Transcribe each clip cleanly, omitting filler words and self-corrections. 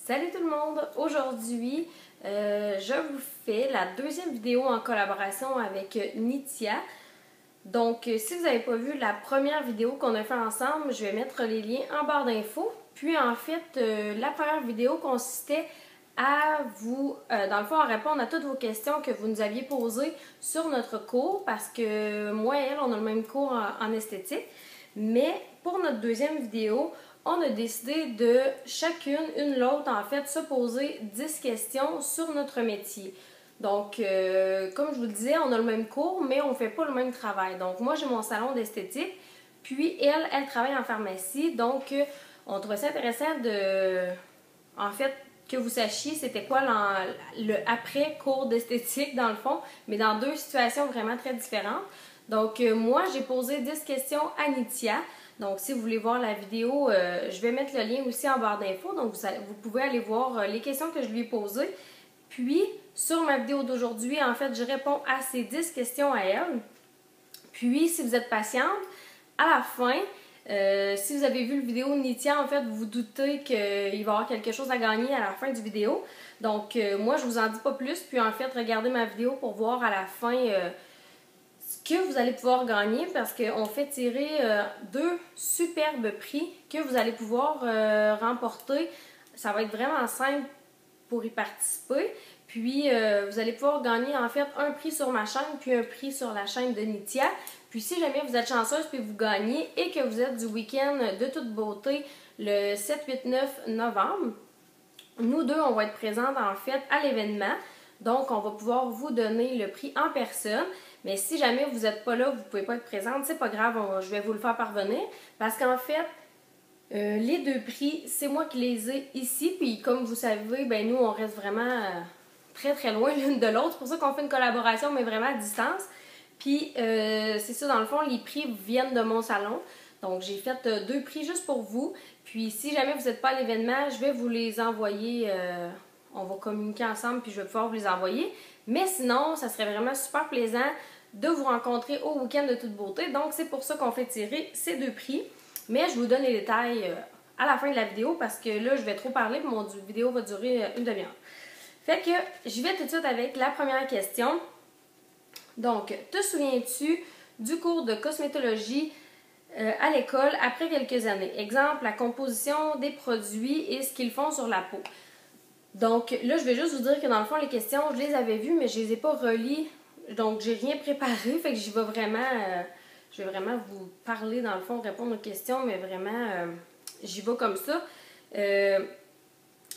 Salut tout le monde! Aujourd'hui, je vous fais la deuxième vidéo en collaboration avec Nithya. Donc, si vous n'avez pas vu la première vidéo qu'on a fait ensemble, je vais mettre les liens en barre d'infos. Puis en fait, la première vidéo consistait à vous, dans le fond, à répondre à toutes vos questions que vous nous aviez posées sur notre cours, parce que moi et elle, on a le même cours en esthétique. Mais pour notre deuxième vidéo, on a décidé de chacune, une l'autre en fait, se poser 10 questions sur notre métier. Donc, comme je vous le disais, on a le même cours, mais on ne fait pas le même travail. Donc, moi, j'ai mon salon d'esthétique, puis elle travaille en pharmacie. Donc, on trouvait ça intéressant de, en fait, que vous sachiez c'était quoi le après-cours d'esthétique, dans le fond, mais dans deux situations vraiment très différentes. Donc, moi, j'ai posé 10 questions à Nithya. Donc, si vous voulez voir la vidéo, je vais mettre le lien aussi en barre d'infos. Donc, vous pouvez aller voir les questions que je lui ai posées. Puis, sur ma vidéo d'aujourd'hui, en fait, je réponds à ces 10 questions à elle. Puis, si vous êtes patiente, à la fin, si vous avez vu la vidéo de Nithya, en fait, vous vous doutez qu'il va y avoir quelque chose à gagner à la fin du vidéo. Donc, moi, je vous en dis pas plus. Puis, en fait, regardez ma vidéo pour voir à la fin ce que vous allez pouvoir gagner, parce qu'on fait tirer deux superbes prix que vous allez pouvoir remporter. Ça va être vraiment simple pour y participer. Puis, vous allez pouvoir gagner en fait un prix sur ma chaîne, puis un prix sur la chaîne de Nithya. Puis, si jamais vous êtes chanceuse puis vous gagnez et que vous êtes du week-end de toute beauté le 7, 8, 9 novembre, nous deux, on va être présentes en fait à l'événement. Donc, on va pouvoir vous donner le prix en personne. Mais si jamais vous n'êtes pas là, vous ne pouvez pas être présente, c'est pas grave, je vais vous le faire parvenir. Parce qu'en fait, les deux prix, c'est moi qui les ai ici. Puis comme vous savez, ben nous, on reste vraiment très très loin l'une de l'autre. C'est pour ça qu'on fait une collaboration, mais vraiment à distance. Puis c'est ça, dans le fond, les prix viennent de mon salon. Donc j'ai fait deux prix juste pour vous. Puis si jamais vous n'êtes pas à l'événement, je vais vous les envoyer. On va communiquer ensemble, puis je vais pouvoir vous les envoyer. Mais sinon, ça serait vraiment super plaisant de vous rencontrer au week-end de toute beauté. Donc, c'est pour ça qu'on fait tirer ces deux prix. Mais je vous donne les détails à la fin de la vidéo, parce que là, je vais trop parler, puis mon vidéo va durer une demi-heure. Fait que, j'y vais tout de suite avec la première question. Donc, te souviens-tu du cours de cosmétologie à l'école après quelques années? Exemple, la composition des produits et ce qu'ils font sur la peau. Donc, là, je vais juste vous dire que dans le fond, les questions, je les avais vues, mais je les ai pas relies. Donc, j'ai rien préparé, fait que j'y vais vraiment... je vais vraiment vous parler, dans le fond, répondre aux questions, mais vraiment, j'y vais comme ça.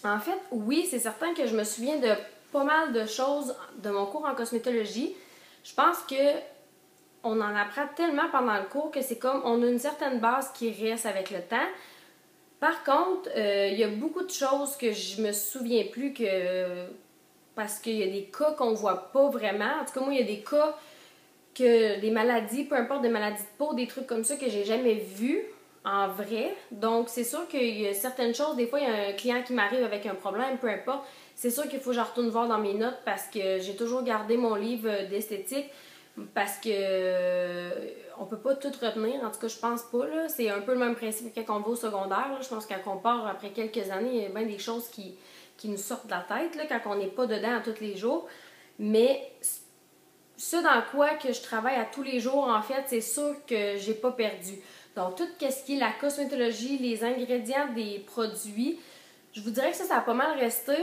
En fait, oui, c'est certain que je me souviens de pas mal de choses de mon cours en cosmétologie. Je pense que on en apprend tellement pendant le cours que c'est comme, on a une certaine base qui reste avec le temps. Par contre, il y a beaucoup de choses que je me souviens plus parce qu'il y a des cas qu'on voit pas vraiment. En tout cas, moi, il y a des cas que des maladies, peu importe des maladies de peau, des trucs comme ça que j'ai jamais vus en vrai. Donc, c'est sûr qu'il y a certaines choses, des fois, il y a un client qui m'arrive avec un problème, peu importe. C'est sûr qu'il faut que je retourne voir dans mes notes, parce que j'ai toujours gardé mon livre d'esthétique, parce que on peut pas tout retenir, en tout cas je pense pas, là. C'est un peu le même principe que quand on va au secondaire, là. Je pense que quand on part après quelques années, il y a bien des choses qui nous sortent de la tête, là, quand on n'est pas dedans à tous les jours. Mais ce dans quoi que je travaille à tous les jours, en fait, c'est sûr que j'ai pas perdu. Donc, tout ce qui est la cosmétologie, les ingrédients des produits, je vous dirais que ça a pas mal resté,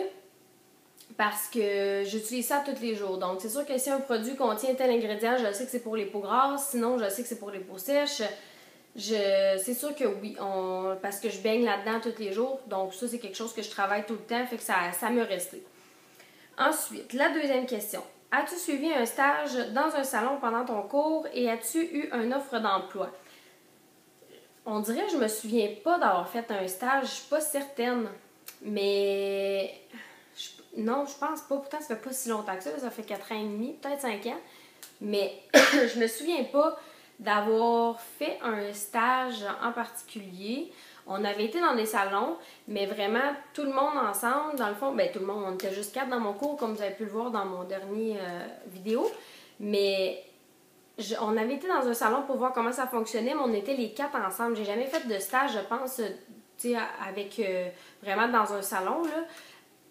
parce que j'utilise ça tous les jours. Donc, c'est sûr que si un produit contient tel ingrédient, je sais que c'est pour les peaux grasses, sinon je sais que c'est pour les peaux sèches. C'est sûr que oui, parce que je baigne là-dedans tous les jours. Donc, ça, c'est quelque chose que je travaille tout le temps, fait que ça me resté. Ensuite, la deuxième question. As-tu suivi un stage dans un salon pendant ton cours et as-tu eu une offre d'emploi? On dirait que je me souviens pas d'avoir fait un stage, je suis pas certaine. Mais non, je pense pas. Pourtant, ça fait pas si longtemps que ça fait 4 ans et demi, peut-être 5 ans. Mais je me souviens pas d'avoir fait un stage en particulier. On avait été dans des salons, mais vraiment tout le monde ensemble, dans le fond, ben tout le monde, on était juste 4 dans mon cours, comme vous avez pu le voir dans mon dernier vidéo. Mais on avait été dans un salon pour voir comment ça fonctionnait, mais on était les 4 ensemble. J'ai jamais fait de stage, je pense, tu sais, avec vraiment dans un salon, là,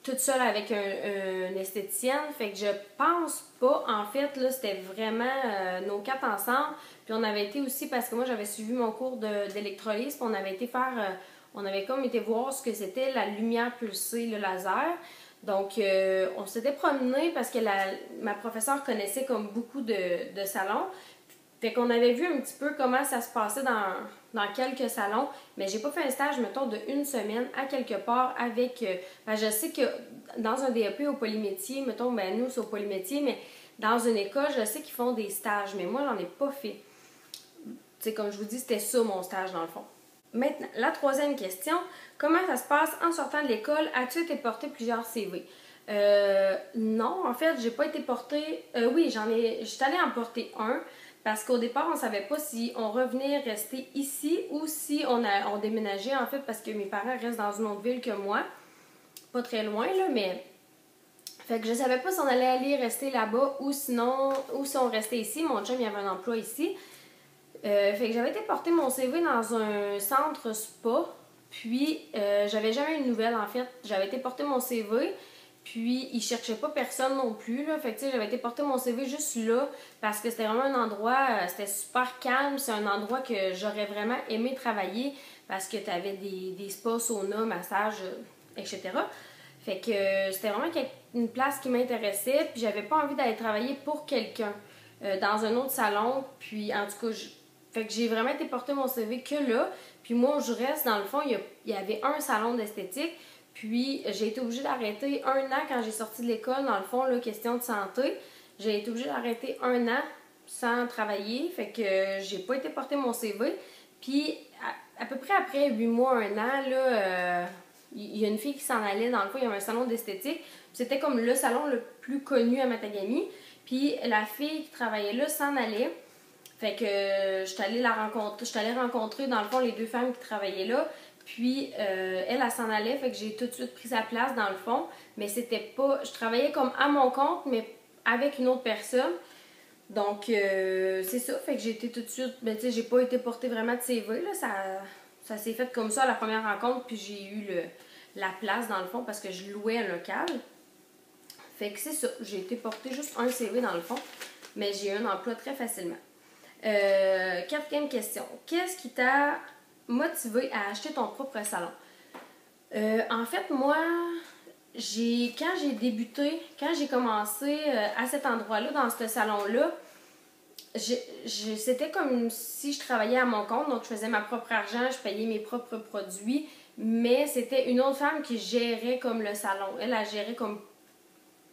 toute seule avec une esthéticienne. Fait que je pense pas, en fait, là, c'était vraiment nos quatre ensemble. Puis on avait été aussi, parce que moi, j'avais suivi mon cours d'électrolyse, puis on avait été faire, on avait comme été voir ce que c'était la lumière pulsée, le laser. Donc, on s'était promené parce que ma professeure connaissait comme beaucoup de salons. Fait qu'on avait vu un petit peu comment ça se passait dans quelques salons, mais j'ai pas fait un stage, mettons, de une semaine à quelque part avec... ben je sais que dans un DEP au polymétier, mettons, ben nous, c'est au polymétier, mais dans une école, je sais qu'ils font des stages, mais moi, j'en ai pas fait. Tu sais, comme je vous dis, c'était ça mon stage, dans le fond. Maintenant, la troisième question, comment ça se passe en sortant de l'école? As-tu été porter plusieurs CV? Non, en fait, j'ai pas été porter... oui, j'étais allée en porter un, parce qu'au départ, on savait pas si on revenait rester ici ou si on déménageait, en fait, parce que mes parents restent dans une autre ville que moi. Pas très loin, là, mais... Fait que je savais pas si on allait aller rester là-bas ou sinon, ou si on restait ici. Mon chum, il avait un emploi ici. Fait que j'avais été porter mon CV dans un centre spa, puis j'avais jamais eu de nouvelles, en fait. J'avais été porter mon CV, puis ils cherchaient pas personne non plus, là. Fait que, tu sais, j'avais été porter mon CV juste là, parce que c'était vraiment un endroit, c'était super calme. C'est un endroit que j'aurais vraiment aimé travailler, parce que t'avais des spas, sauna, massage, etc. Fait que c'était vraiment une place qui m'intéressait, puis j'avais pas envie d'aller travailler pour quelqu'un dans un autre salon. Puis en tout cas, fait que j'ai vraiment été porter mon CV que là. Puis moi, je reste, dans le fond, il y avait un salon d'esthétique. Puis j'ai été obligée d'arrêter un an quand j'ai sorti de l'école, dans le fond, là, question de santé. J'ai été obligée d'arrêter un an sans travailler. Fait que j'ai pas été porter mon CV. Puis à peu près après 8 mois, un an, là, il y a une fille qui s'en allait, dans le fond, il y avait un salon d'esthétique. C'était comme le salon le plus connu à Matagami. Puis la fille qui travaillait là s'en allait. Fait que je suis allée rencontrer, dans le fond, les deux femmes qui travaillaient là. Puis elle s'en allait, fait que j'ai tout de suite pris sa place, dans le fond. Mais c'était pas... Je travaillais comme à mon compte, mais avec une autre personne. Donc, c'est ça. Fait que j'ai été tout de suite... Ben, tu sais, j'ai pas été porter vraiment de CV, là. Ça s'est fait comme ça à la première rencontre, puis j'ai eu la place, dans le fond, parce que je louais un local. Fait que c'est ça. J'ai été porter juste un CV, dans le fond. Mais j'ai eu un emploi très facilement. Quatrième question. Qu'est-ce qui t'a motivé à acheter ton propre salon? En fait, moi, quand j'ai débuté, quand j'ai commencé à cet endroit-là, dans ce salon-là, c'était comme si je travaillais à mon compte, donc je faisais ma propre argent, je payais mes propres produits, mais c'était une autre femme qui gérait comme le salon. Elle gérait comme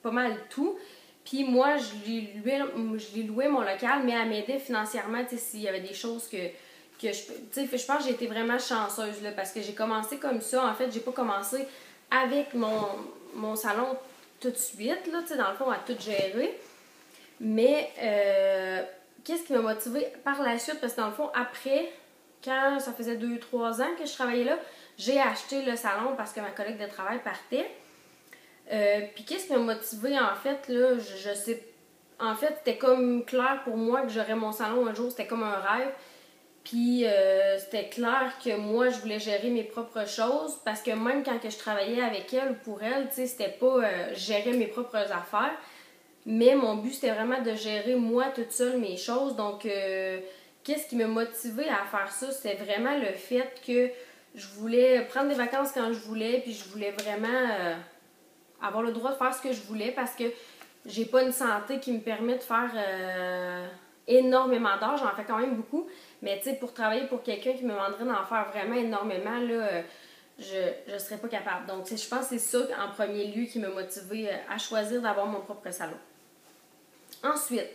pas mal tout. Puis moi, je lui louais mon local, mais elle m'aidait financièrement, tu sais, s'il y avait des choses que je... Tu sais, je pense que j'ai été vraiment chanceuse, là, parce que j'ai commencé comme ça. En fait, j'ai pas commencé avec mon salon tout de suite, là, tu sais, dans le fond, à tout gérer. Mais, qu'est-ce qui m'a motivée par la suite? Parce que dans le fond, après, quand ça faisait 2-3 ans que je travaillais là, j'ai acheté le salon parce que ma collègue de travail partait. Puis qu'est-ce qui m'a motivée, en fait, là, je sais... En fait, c'était comme clair pour moi que j'aurais mon salon un jour, c'était comme un rêve. Puis c'était clair que moi, je voulais gérer mes propres choses, parce que même quand que je travaillais avec elle ou pour elle, tu sais, c'était pas gérer mes propres affaires, mais mon but, c'était vraiment de gérer moi toute seule mes choses. Donc, qu'est-ce qui m'a motivée à faire ça? C'était vraiment le fait que je voulais prendre des vacances quand je voulais, puis je voulais vraiment... avoir le droit de faire ce que je voulais, parce que j'ai pas une santé qui me permet de faire énormément d'heures. J'en fais quand même beaucoup. Mais tu sais, pour travailler pour quelqu'un qui me demanderait d'en faire vraiment énormément, là, je serais pas capable. Donc, je pense que c'est ça, en premier lieu, qui m'a motivée à choisir d'avoir mon propre salon. Ensuite,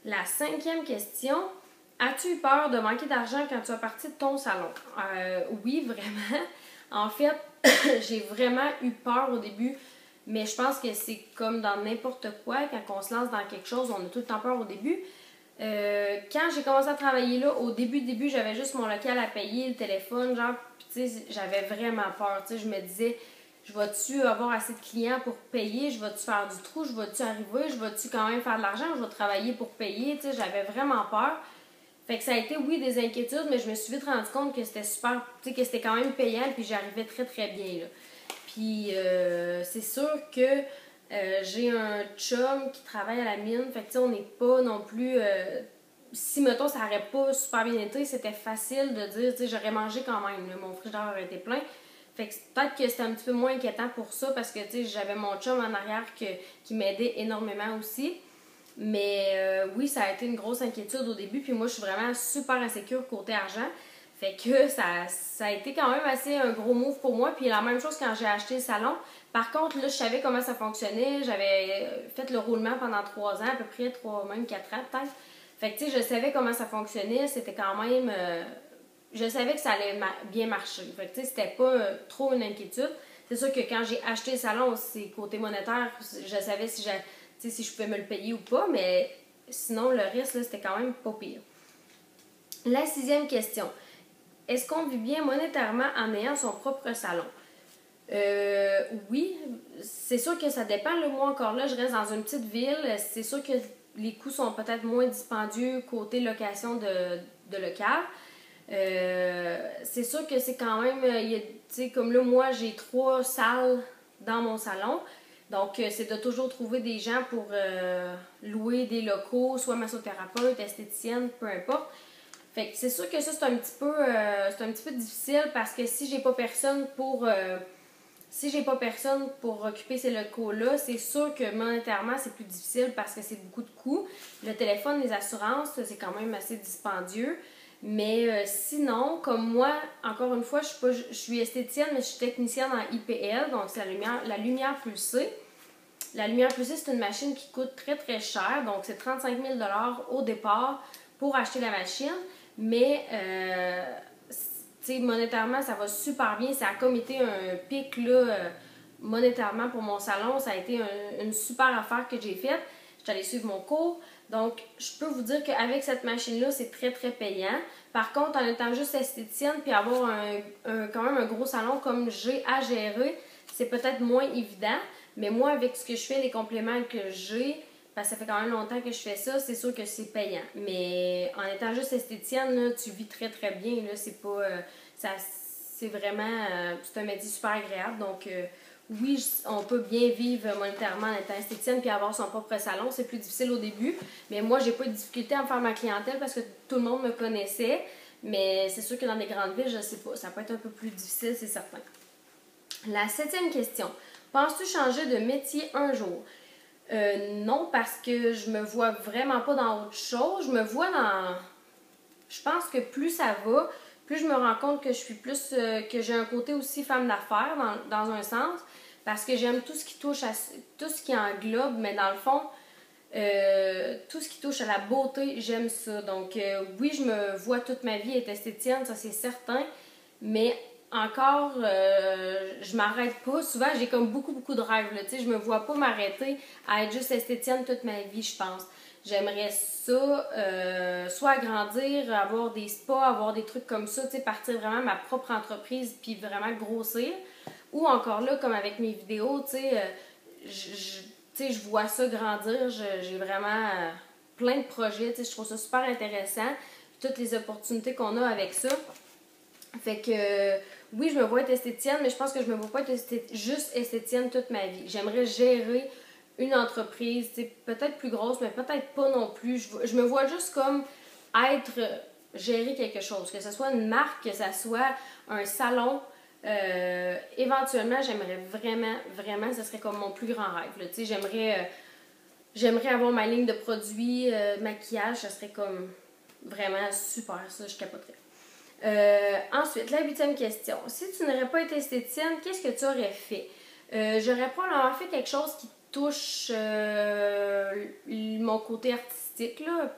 la 5e question. As-tu eu peur de manquer d'argent quand tu as parti de ton salon? Oui, vraiment. En fait, j'ai vraiment eu peur au début, mais je pense que c'est comme dans n'importe quoi, quand on se lance dans quelque chose, on a tout le temps peur au début. Quand j'ai commencé à travailler là, au début, j'avais juste mon local à payer, le téléphone, genre, tu sais, j'avais vraiment peur, tu sais, je me disais, je vais-tu avoir assez de clients pour payer, je vais-tu faire du trou, je vais-tu arriver, je vais-tu quand même faire de l'argent, je vais travailler pour payer, tu sais, j'avais vraiment peur. Fait que ça a été, oui, des inquiétudes, mais je me suis vite rendu compte que c'était super, tu sais, que c'était quand même payant, puis j'arrivais très très bien, là. Puis c'est sûr que j'ai un chum qui travaille à la mine, fait que tu sais, on n'est pas non plus... si, mettons, ça n'aurait pas super bien été, c'était facile de dire, tu sais, j'aurais mangé quand même, là, mon frigidaire aurait été plein. Fait que peut-être que c'était un petit peu moins inquiétant pour ça, parce que, tu sais, j'avais mon chum en arrière qui m'aidait énormément aussi. Mais oui, ça a été une grosse inquiétude au début, puis moi, je suis vraiment super insécure côté argent. Fait que ça a été quand même assez un gros move pour moi. Puis la même chose quand j'ai acheté le salon. Par contre, là, je savais comment ça fonctionnait. J'avais fait le roulement pendant 3 ans, à peu près, même 4 ans peut-être. Fait que, tu sais, je savais comment ça fonctionnait. C'était quand même... je savais que ça allait bien marcher. Fait que, tu sais, c'était pas trop une inquiétude. C'est sûr que quand j'ai acheté le salon, c'est côté monétaire, je savais si je pouvais me le payer ou pas, mais sinon, le reste, là, c'était quand même pas pire. La 6e question. Est-ce qu'on vit bien monétairement en ayant son propre salon? Oui, c'est sûr que ça dépend. Là, moi, encore là, je reste dans une petite ville. C'est sûr que les coûts sont peut-être moins dispendieux côté location de local. C'est sûr que c'est quand même... tu sais, comme là, moi, j'ai 3 salles dans mon salon. Donc, c'est de toujours trouver des gens pour louer des locaux, soit massothérapeute, esthéticienne, peu importe. Fait que c'est sûr que ça, c'est un petit peu difficile parce que si j'ai pas personne pour occuper ces locaux-là, c'est sûr que monétairement, c'est plus difficile parce que c'est beaucoup de coûts. Le téléphone, les assurances, c'est quand même assez dispendieux. Mais sinon, comme moi, encore une fois, je suis esthéticienne, mais je suis technicienne en IPL, donc c'est la lumière pulsée. La lumière pulsée, c'est une machine qui coûte très très cher, donc c'est 35 000 au départ pour acheter la machine. Mais, tu sais, monétairement, ça va super bien. Ça a comme été un pic, là, monétairement pour mon salon. Ça a été une super affaire que j'ai faite. J'étais allée suivre mon cours. Donc, je peux vous dire qu'avec cette machine-là, c'est très, très payant. Par contre, en étant juste esthéticienne puis avoir quand même un gros salon comme j'ai à gérer, c'est peut-être moins évident. Mais moi, avec ce que je fais, les compléments que j'ai, parce que ça fait quand même longtemps que je fais ça, c'est sûr que c'est payant. Mais en étant juste esthéticienne, là, tu vis très très bien. Là, c'est pas... c'est vraiment... c'est un métier super agréable. Donc, oui, on peut bien vivre monétairement en étant esthéticienne puis avoir son propre salon. C'est plus difficile au début. Mais moi, j'ai pas eu de difficulté à me faire ma clientèle parce que tout le monde me connaissait. Mais c'est sûr que dans des grandes villes, je sais pas. Ça peut être un peu plus difficile, c'est certain. La 7e question. Penses-tu changer de métier un jour? Non, parce que je me vois vraiment pas dans autre chose. Je me vois dans... Je pense que plus ça va, plus je me rends compte que je suis plus... que j'ai un côté aussi femme d'affaires dans un sens. Parce que j'aime tout ce qui touche à... tout ce qui englobe, mais dans le fond, tout ce qui touche à la beauté, j'aime ça. Donc oui, je me vois toute ma vie être esthéticienne, ça c'est certain. Mais encore, je m'arrête pas. Souvent, j'ai comme beaucoup de rêves. Là, je me vois pas m'arrêter à être juste esthéticienne toute ma vie, je pense. J'aimerais ça, soit agrandir, avoir des spas, avoir des trucs comme ça, partir vraiment ma propre entreprise puis vraiment grossir. Ou encore là, comme avec mes vidéos, je vois ça grandir. J'ai vraiment plein de projets. Je trouve ça super intéressant. Toutes les opportunités qu'on a avec ça. Fait que oui, je me vois être esthéticienne, mais je pense que je me vois pas être juste esthéticienne toute ma vie. J'aimerais gérer une entreprise, peut-être plus grosse, mais peut-être pas non plus. Je me vois juste comme gérer quelque chose, que ce soit une marque, que ce soit un salon. Éventuellement, j'aimerais vraiment, ce serait comme mon plus grand rêve. J'aimerais avoir ma ligne de produits, maquillage, ça serait comme vraiment super, ça, je capoterais. Ensuite, la 8e question. Si tu n'aurais pas été esthéticienne, qu'est-ce que tu aurais fait? J'aurais probablement fait quelque chose qui touche mon côté artistique, là.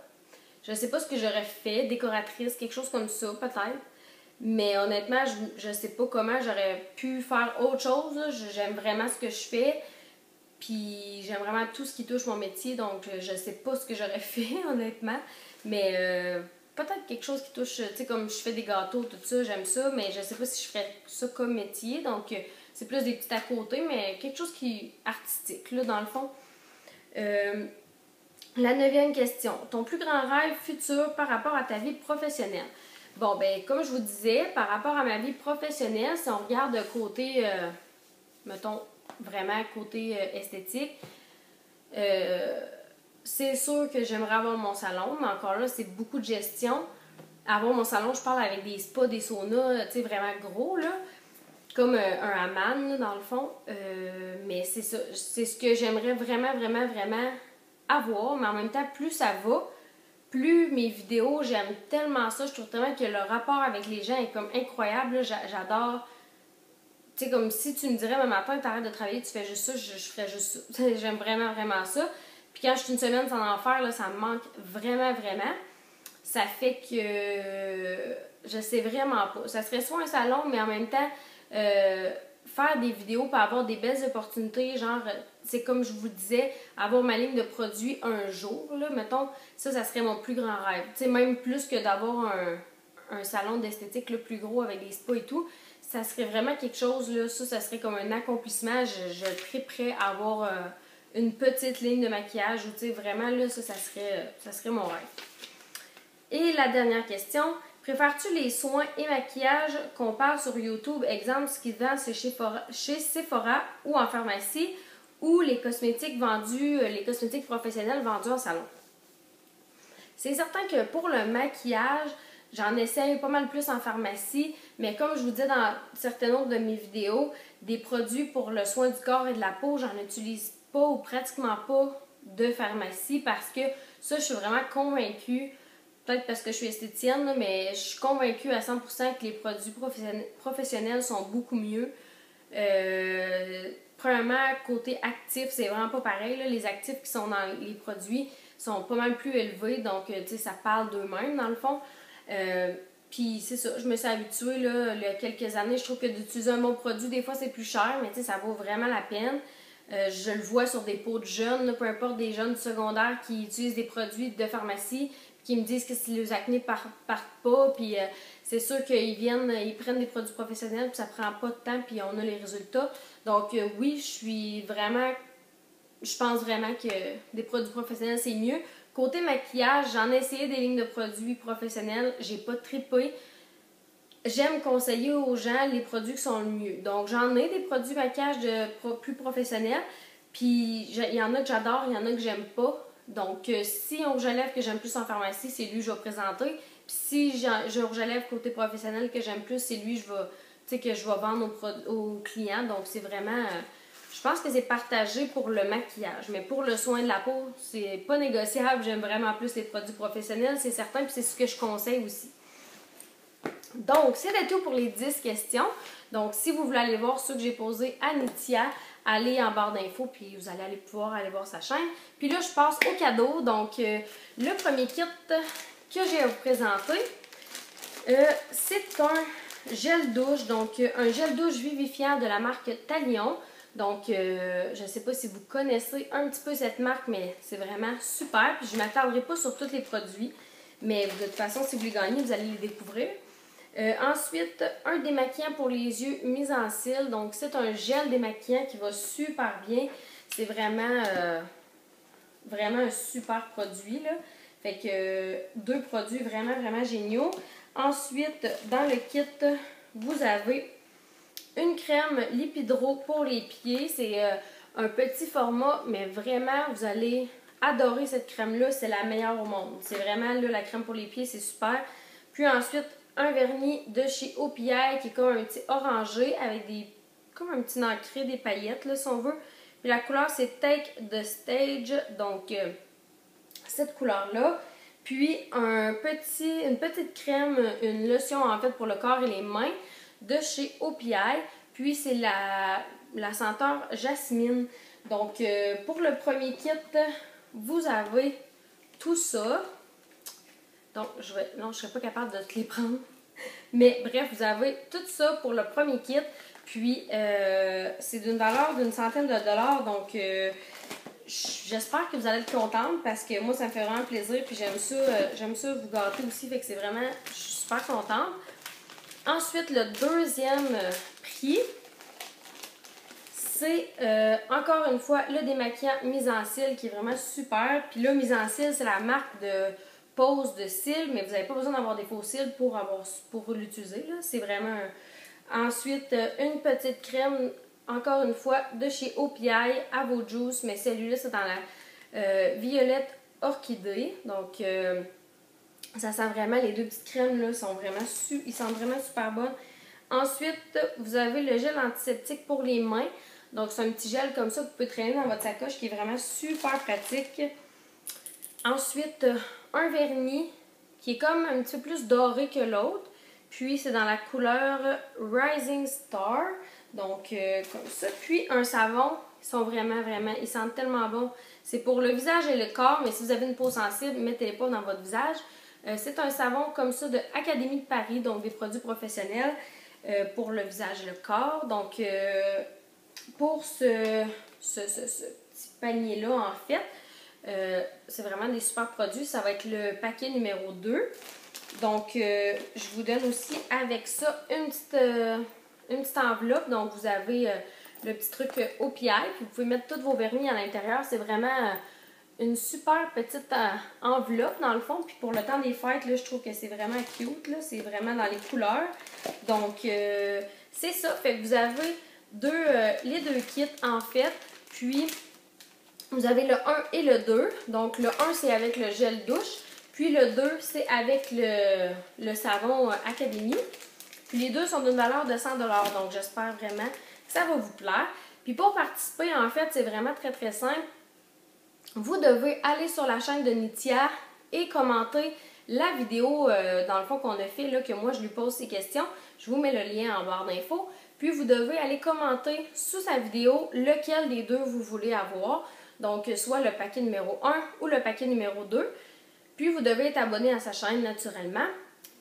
Je sais pas ce que j'aurais fait, décoratrice, quelque chose comme ça, peut-être. Mais honnêtement, je sais pas comment j'aurais pu faire autre chose, là. J'aime vraiment ce que je fais. Puis j'aime vraiment tout ce qui touche mon métier, donc je sais pas ce que j'aurais fait, honnêtement. Mais peut-être quelque chose qui touche, tu sais, comme je fais des gâteaux, tout ça, j'aime ça, mais je sais pas si je ferais ça comme métier. Donc c'est plus des petits à côté, mais quelque chose qui est artistique, là, dans le fond. La 9e question. Ton plus grand rêve futur par rapport à ta vie professionnelle? Bon, ben comme je vous disais, par rapport à ma vie professionnelle, si on regarde côté, mettons, vraiment côté esthétique, c'est sûr que j'aimerais avoir mon salon, mais encore là, c'est beaucoup de gestion. Avoir mon salon, je parle avec des spas, des saunas, tu sais, vraiment gros, là. Comme un hammam, là, dans le fond. Mais c'est ça. C'est ce que j'aimerais vraiment, vraiment, vraiment avoir. Mais en même temps, plus ça va, plus mes vidéos, j'aime tellement ça. Je trouve tellement que le rapport avec les gens est comme incroyable. Là. J'adore. Tu sais, comme si tu me dirais, matin, t'arrêtes de travailler, tu fais juste ça, je ferais juste ça. J'aime vraiment, vraiment ça. Puis quand je suis une semaine sans en faire, là, ça me manque vraiment, vraiment. Ça fait que je sais vraiment pas. Ça serait soit un salon, mais en même temps, faire des vidéos pour avoir des belles opportunités, genre, c'est comme je vous disais, avoir ma ligne de produits un jour, là, mettons, ça serait mon plus grand rêve. Tu sais, même plus que d'avoir un salon d'esthétique le plus gros avec des spas et tout, ça serait vraiment quelque chose, là, ça serait comme un accomplissement. Je triperais à avoir une petite ligne de maquillage, ou tu sais, vraiment, là, ça serait mon rêve. Et la dernière question, préfères-tu les soins et maquillages qu'on parle sur YouTube, exemple ce qui vend chez Sephora ou en pharmacie, ou les cosmétiques professionnels vendus en salon? C'est certain que pour le maquillage, j'en essaye pas mal plus en pharmacie, mais comme je vous disais dans certaines autres de mes vidéos, des produits pour le soin du corps et de la peau, j'en utilise pas ou pratiquement pas de pharmacie parce que ça, je suis vraiment convaincue. Peut-être parce que je suis esthéticienne, là, mais je suis convaincue à 100% que les produits professionnels sont beaucoup mieux. Premièrement, côté actif, c'est vraiment pas pareil. Là. Les actifs qui sont dans les produits sont pas mal plus élevés, donc tu sais, ça parle d'eux-mêmes dans le fond. Puis c'est ça, je me suis habituée là, il y a quelques années. Je trouve que d'utiliser un bon produit, des fois c'est plus cher, mais tu sais, ça vaut vraiment la peine. Je le vois sur des pots de jeunes, là, peu importe des jeunes du secondaire qui utilisent des produits de pharmacie, qui me disent que si les acnés partent pas, puis c'est sûr qu'ils ils prennent des produits professionnels, puis ça prend pas de temps, puis on a les résultats. Donc oui, je pense vraiment que des produits professionnels, c'est mieux. Côté maquillage, j'en ai essayé des lignes de produits professionnels, j'ai pas trippé. J'aime conseiller aux gens les produits qui sont le mieux. Donc, j'en ai des produits maquillage plus professionnels. Puis, il y en a que j'adore, il y en a que j'aime pas. Donc, si un rouge à lèvres que j'aime plus en pharmacie, c'est lui que je vais présenter. Puis, si j'ai un rouge à lèvres côté professionnel que j'aime plus, c'est lui que je vais vendre aux clients. Donc, c'est vraiment... je pense que c'est partagé pour le maquillage. Mais pour le soin de la peau, c'est pas négociable. J'aime vraiment plus les produits professionnels, c'est certain. Puis, c'est ce que je conseille aussi. Donc, c'était tout pour les 10 questions. Donc, si vous voulez aller voir ceux que j'ai posés à Nithya, allez en barre d'infos, puis vous allez pouvoir aller voir sa chaîne. Puis là, je passe au cadeau. Donc, le premier kit que j'ai à vous présenter, c'est un gel douche. Donc, un gel douche vivifiant de la marque Talion. Donc, je ne sais pas si vous connaissez un petit peu cette marque, mais c'est vraiment super. Puis, je ne m'attarderai pas sur tous les produits. Mais de toute façon, si vous les gagnez, vous allez les découvrir. Ensuite, un démaquillant pour les yeux mis en cils. Donc, c'est un gel démaquillant qui va super bien. C'est vraiment, vraiment un super produit, là. Fait que deux produits vraiment, vraiment géniaux. Ensuite, dans le kit, vous avez une crème Lipidro pour les pieds. C'est un petit format, mais vraiment, vous allez adorer cette crème-là. C'est la meilleure au monde. C'est vraiment, là, la crème pour les pieds, c'est super. Puis ensuite, un vernis de chez OPI qui est comme un petit orangé avec comme un petit nacré, des paillettes, là, si on veut. Puis la couleur, c'est Take the Stage. Donc, cette couleur-là. Puis, une petite crème, une lotion, en fait, pour le corps et les mains de chez OPI. Puis, c'est la senteur jasmine. Donc, pour le premier kit, vous avez tout ça. Donc, non, je ne serais pas capable de te les prendre. Mais bref, vous avez tout ça pour le premier kit. Puis, c'est d'une valeur d'une centaine de dollars. Donc, j'espère que vous allez être contente parce que moi, ça me fait vraiment plaisir. Puis, j'aime ça vous gâter aussi. Fait que c'est vraiment, je suis super contente. Ensuite, le deuxième prix, c'est encore une fois le démaquillant mise en cils qui est vraiment super. Puis là, mise en cils, c'est la marque de pose de cils, mais vous n'avez pas besoin d'avoir des faux cils pour l'utiliser. C'est vraiment... Ensuite, une petite crème, encore une fois, de chez OPI à vos juice, mais celui-là, c'est dans la violette orchidée. Donc, ça sent vraiment, les deux petites crèmes là sont vraiment ils sentent vraiment super bonnes. Ensuite, vous avez le gel antiseptique pour les mains. Donc, c'est un petit gel comme ça que vous pouvez traîner dans votre sacoche qui est vraiment super pratique. Ensuite, un vernis qui est comme un petit peu plus doré que l'autre. Puis, c'est dans la couleur Rising Star. Donc, comme ça. Puis, un savon. Ils sont vraiment, ils sentent tellement bon. C'est pour le visage et le corps, mais si vous avez une peau sensible, mettez-les pas dans votre visage. C'est un savon comme ça de Académie de Paris, donc des produits professionnels pour le visage et le corps. Donc, pour ce petit panier-là, en fait, c'est vraiment des super produits. Ça va être le paquet numéro 2. Donc, je vous donne aussi avec ça une petite enveloppe. Donc, vous avez le petit truc OPI, puis vous pouvez mettre tous vos vernis à l'intérieur. C'est vraiment une super petite enveloppe dans le fond. Puis pour le temps des fêtes, là, je trouve que c'est vraiment cute. C'est vraiment dans les couleurs. Donc, c'est ça. Fait que vous avez les deux kits en fait. Puis, vous avez le 1 et le 2. Donc, le 1, c'est avec le gel douche. Puis, le 2, c'est avec le savon Académie. Puis, les deux sont d'une valeur de 100 $. Donc, j'espère vraiment que ça va vous plaire. Puis, pour participer, en fait, c'est vraiment très, très simple. Vous devez aller sur la chaîne de Nithya et commenter la vidéo, dans le fond, qu'on a fait, là, que moi, je lui pose ces questions. Je vous mets le lien en barre d'infos. Puis, vous devez aller commenter sous sa vidéo lequel des deux vous voulez avoir. Donc, soit le paquet numéro 1 ou le paquet numéro 2. Puis, vous devez être abonné à sa chaîne naturellement.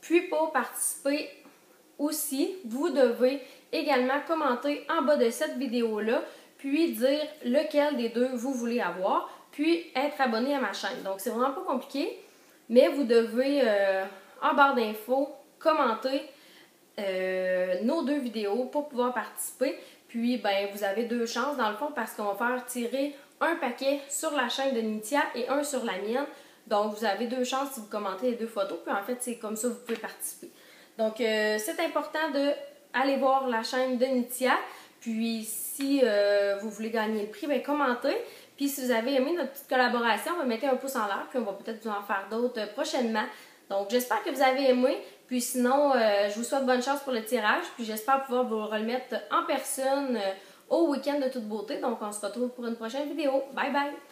Puis, pour participer aussi, vous devez également commenter en bas de cette vidéo-là, puis dire lequel des deux vous voulez avoir, puis être abonné à ma chaîne. Donc, c'est vraiment pas compliqué, mais vous devez, en barre d'infos, commenter nos deux vidéos pour pouvoir participer. Puis, ben, vous avez deux chances dans le fond parce qu'on va faire tirer un paquet sur la chaîne de Nithya et un sur la mienne. Donc, vous avez deux chances si vous commentez les deux photos. Puis, en fait, c'est comme ça que vous pouvez participer. Donc, c'est important d'aller voir la chaîne de Nithya. Puis, si vous voulez gagner le prix, bien, commentez. Puis, si vous avez aimé notre petite collaboration, on va mettre un pouce en l'air. Puis, on va peut-être vous en faire d'autres prochainement. Donc, j'espère que vous avez aimé. Puis, sinon, je vous souhaite bonne chance pour le tirage. Puis, j'espère pouvoir vous remettre en personne au week-end de toute beauté. Donc, on se retrouve pour une prochaine vidéo. Bye bye!